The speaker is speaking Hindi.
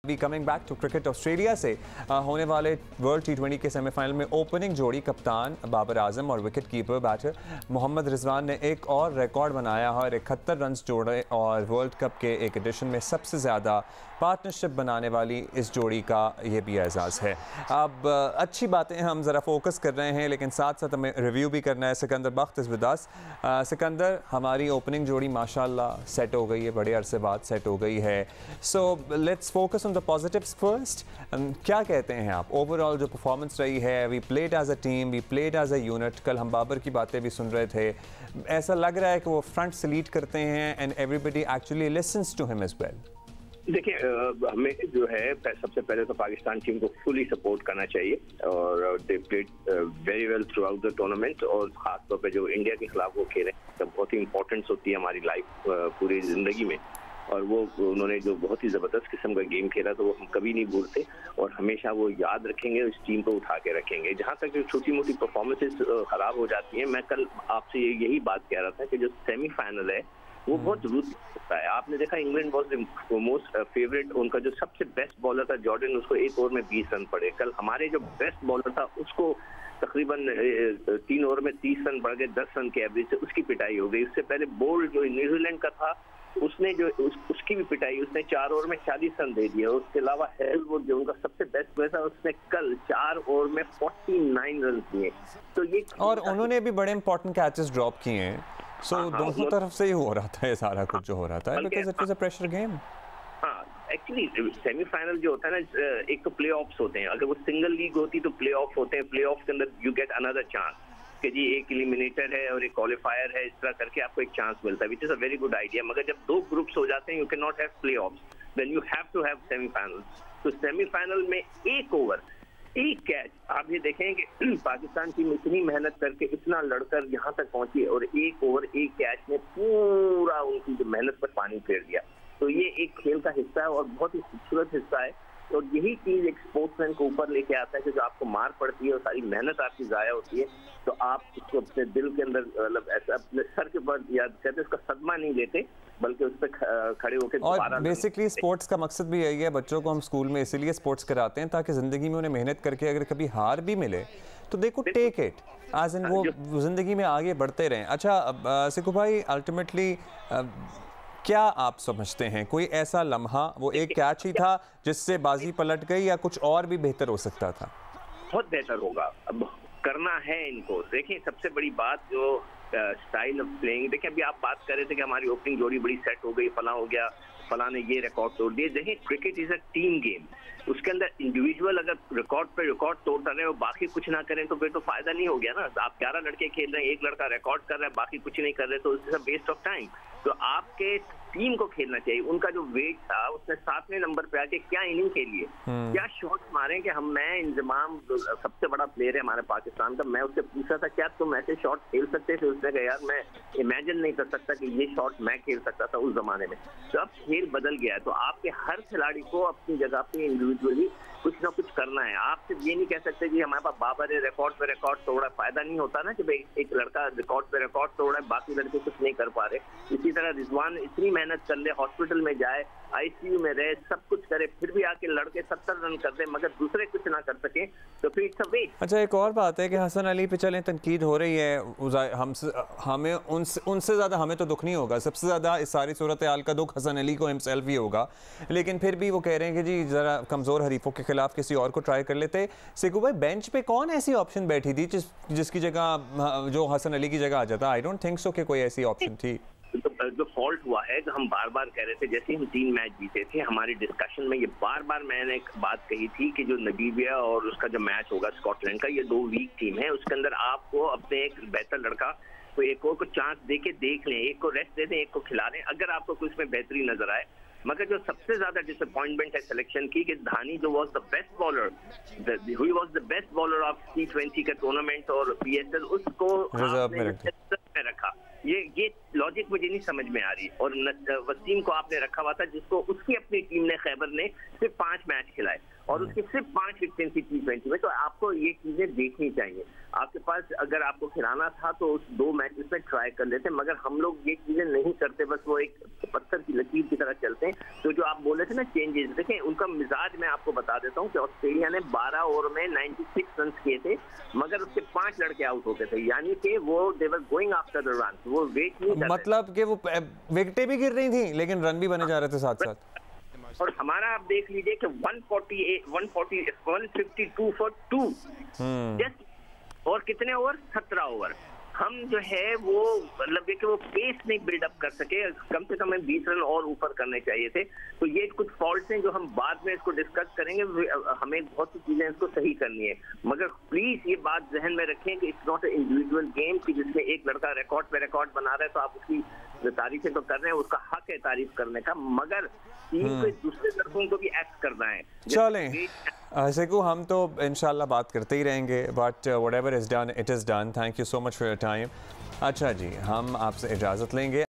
We coming back to cricket, Australia से होने वाले वर्ल्ड टी20 के सेमीफाइनल में ओपनिंग जोड़ी कप्तान बाबर आजम और wicket keeper batter Mohammad Rizwan ने एक और रिकॉर्ड बनाया है और 71 रन जोड़े और वर्ल्ड कप के एक एडिशन में सबसे ज़्यादा पार्टनरशिप बनाने वाली इस जोड़ी का ये भी एजाज़ है। अब अच्छी बातें हम ज़रा फोकस कर रहे हैं, लेकिन साथ साथ हमें रिव्यू भी करना है। सिकंदर बख्त इज़ विद अस। सिकंदर, हमारी ओपनिंग जोड़ी माशाल्लाह सेट हो गई है, बड़े अरसे बाद सेट हो गई है। So let's focus on the positives first. क्या कहते हैं आप, ओवरऑल जो परफॉर्मेंस रही है? We played as a team, we played as a unit. कल हम बाबर की बातें भी सुन रहे थे, ऐसा लग रहा है कि वो फ्रंट से लीड करते हैं and everybody actually listens to him as well. देखिए, हमें जो है सबसे पहले तो पाकिस्तान टीम को फुली सपोर्ट करना चाहिए और they played very well throughout the tournament. और खासतौर पे जो इंडिया के खिलाफ वो खेले तो बहुत ही इंपॉर्टेंस होती है हमारी लाइफ पूरी जिंदगी में। और वो उन्होंने जो बहुत ही ज़बरदस्त किस्म का गेम खेला तो वो हम कभी नहीं भूलते और हमेशा वो याद रखेंगे, इस टीम को उठा के रखेंगे। जहाँ तक जो छोटी मोटी परफॉर्मेंसेस खराब हो जाती हैं, मैं कल आपसे यही बात कह रहा था कि जो सेमीफाइनल है वो बहुत जरूरत होता है। आपने देखा England was the most favourite, उनका जो सबसे बेस्ट बॉलर था जॉर्डन, उसको एक ओवर में 20 रन पड़े। कल हमारे जो बेस्ट बॉलर था उसको तकरीबन 3 ओवर में 30 रन बढ़ गए, 10 रन के एवरेज से उसकी पिटाई हो गई। उससे पहले बोल्ड जो न्यूजीलैंड का था उसने जो उसकी भी पिटाई, उसने 4 ओवर में 40 रन दे दिए। उसके अलावा हेजलवुड जो उनका सबसे बेस्ट प्लेयर था उसने कल 4 ओवर में 49 रन दिए। तो ये और उन्होंने भी बड़े इंपॉर्टेंट कैचेस ड्रॉप किए हैं। सो दोनों तरफ से ही हो रहा था ये सारा कुछ जो हो रहा था, because it was a pressure game. हाँ, एक्चुअली सेमीफाइनल जो होता है ना, एक तो प्ले ऑफ्स होते हैं। अगर वो सिंगल लीग होती तो प्ले ऑफ होते हैं। प्ले ऑफ के अंदर यू गेट अनदर चांस कि जी एक एलिमिनेटर है और एक क्वालिफायर है, इस तरह करके आपको एक चांस मिलता है, which is a very good idea. मगर जब 2 ग्रुप्स हो जाते हैं, you cannot have playoffs, then you have to have semifinal. तो सेमीफाइनल में एक ओवर एक कैच, आप ये देखें कि पाकिस्तान टीम इतनी मेहनत करके इतना लड़कर यहाँ तक पहुंची और एक ओवर एक कैच ने पूरा उनकी जो मेहनत पर पानी फेर दिया। तो ये एक खेल का हिस्सा है और बहुत ही खूबसूरत हिस्सा है। और यही चीज एक स्पोर्ट्समैन को ऊपर लेके आता है कि जो आपको मार पड़ती है और सारी मेहनत आपकी जाया होती है, तो आप उसको अपने दिल के अंदर, मतलब ऐसा अपने सर के ऊपर या कहते उसका सदमा नहीं लेते, बल्कि उस पर खड़े होकर। और बेसिकली स्पोर्ट्स का मकसद भी यही है, बच्चों को हम स्कूल में इसीलिए स्पोर्ट्स कराते हैं ताकि ज़िंदगी में उन्हें मेहनत करके अगर कभी हार भी मिले तो they could take it as in, वो ज़िंदगी में आगे बढ़ते रहें। अच्छा सिकू भाई, अल्टीमेटली क्या आप समझते हैं कोई ऐसा लम्हा, वो एक कैच ही था जिससे बाजी पलट गई या कुछ और भी बेहतर हो सकता था? बहुत बेहतर होगा, अब करना है इनको। देखिए, सबसे बड़ी बात जो स्टाइल ऑफ प्लेइंग, देखिए अभी आप बात कर रहे थे कि हमारी ओपनिंग जोड़ी बड़ी सेट हो गई, फला हो गया, फला ने ये रिकॉर्ड तोड़ दिए। देखिए, cricket is a team game, उसके अंदर इंडिविजुअल अगर रिकॉर्ड पे रिकॉर्ड तोड़ता रहे और बाकी कुछ ना करें तो फिर तो फायदा नहीं हो गया ना। आप 11 लड़के खेल रहे हैं, एक लड़का रिकॉर्ड कर रहा है, बाकी कुछ नहीं कर रहे, तो it's a waste of time. तो आपके टीम को खेलना चाहिए। उनका जो वेट था, उसने 7वें नंबर पे आके क्या इनिंग खेली है, क्या शॉट मारे कि मैं इंतजाम सबसे बड़ा प्लेयर है हमारे पाकिस्तान का, मैं उससे पूछा था क्या तुम ऐसे शॉट खेल सकते थे? उसने कहा यार मैं इमेजिन नहीं कर सकता कि ये शॉट मैं खेल सकता था उस जमाने में। तो अब खेल बदल गया है, तो आपके हर खिलाड़ी को अपनी जगह पे इंडिविजुअली कुछ ना कुछ करना है। आप सिर्फ ये नहीं कह सकते कि हमारे पास बाबर है, रिकॉर्ड पे रिकॉर्ड तोड़ा। फायदा नहीं होता ना कि भाई एक लड़का रिकॉर्ड पे रिकॉर्ड तोड़ा है, बाकी लड़के कुछ नहीं कर पा रहे। इसी तरह रिजवान इतनी मेहनत कर ले, हॉस्पिटल में जाए, आईसीयू में रहे, सब कुछ करे, फिर भी आके लड़के 70 रन कर दे मगर दूसरे कुछ ना कर सके, तो फिर इट्स अ वेस्ट। अच्छा, एक और बात है कि हसन अली पे चलें तनकीद हो रही है, हमें उनसे ज़्यादा हमें तो दुख नहीं होगा, सबसे ज़्यादा इस सारी सूरत हाल का दुख हसन अली को हिमसेल्फ ही होगा, लेकिन फिर भी वो कह रहे हैं कि जी ज़रा कमज़ोर हरीफों के खिलाफ किसी और को ट्राई कर लेते। सिकू भाई, बेंच पे कौन ऐसी ऑप्शन बैठी थी जिसकी जगह जो हसन अली की जगह आ जाता? आई डोंट थिंक सो कि कोई ऐसी ऑप्शन थी। जो फॉल्ट हुआ है, तो हम बार बार कह रहे थे, जैसे हम 3 मैच जीते थे, हमारी डिस्कशन में ये बार बार मैंने एक बात कही थी कि जो नबीबिया और उसका जो मैच होगा स्कॉटलैंड का, ये 2 वीक टीम है, उसके अंदर आपको अपने एक बेहतर लड़का को एक और को चांस दे के देख लें, एक को रेस्ट दे दें, एक को खिला दें, अगर आपको कुछ में बेहतरी नजर आए। मगर जो सबसे ज्यादा डिसअपॉइंटमेंट है सिलेक्शन की, कि धानी जो was the best bowler, he was the best bowler of T20 का टूर्नामेंट और PSL, उसको में रखा। ये लॉजिक मुझे नहीं समझ में आ रही। और वसीम को आपने रखा हुआ था जिसको उसकी अपनी टीम ने, खैबर ने सिर्फ 5 मैच खिलाए और उसकी सिर्फ 5 विकेट थी T20 में। तो आपको ये चीजें देखनी चाहिए। आपके पास अगर आपको खिलाना था तो उस 2 मैचेस में ट्राई कर लेते, मगर हम लोग ये चीजें नहीं करते, बस वो एक पत्थर की लकीर की तरह चलते हैं। तो जो आप बोले थे ना चेंजेस, देखें उनका मिजाज मैं आपको बता देता हूँ कि ऑस्ट्रेलिया ने 12 ओवर में 96 रन किए थे, मगर उसके 5 लड़के आउट होते थे, यानी कि वो they were going after the run, वो वेट नहीं कर, मतलब कि वो विकेटें भी गिर रही थी लेकिन रन भी बने जा रहे थे साथ साथ। और हमारा आप देख लीजिए कि 152 फॉर 2 जस्ट, और कितने ओवर, 17 ओवर। हम जो है वो मतलब कि वो पेस नहीं बिल्डअप कर सके, कम से कम 20 रन और ऊपर करने चाहिए थे। तो ये कुछ फॉल्ट्स हैं जो हम बाद में इसको डिस्कस करेंगे, हमें बहुत सी चीजें इसको सही करनी है। मगर प्लीज ये बात जहन में रखें कि it's not a individual game कि जिसमें एक लड़का रिकॉर्ड पे रिकॉर्ड बना रहा है तो आप उसकी तारीफें तो कर रहे हैं, उसका हक है तारीफ करने का, मगर टीम को दूसरे लड़कों को भी एक्ट करना है। चलें सेकू, हम तो इंशाल्लाह बात करते ही रहेंगे, but whatever is done it is done. Thank you so much for your time. अच्छा जी, हम आपसे इजाज़त लेंगे।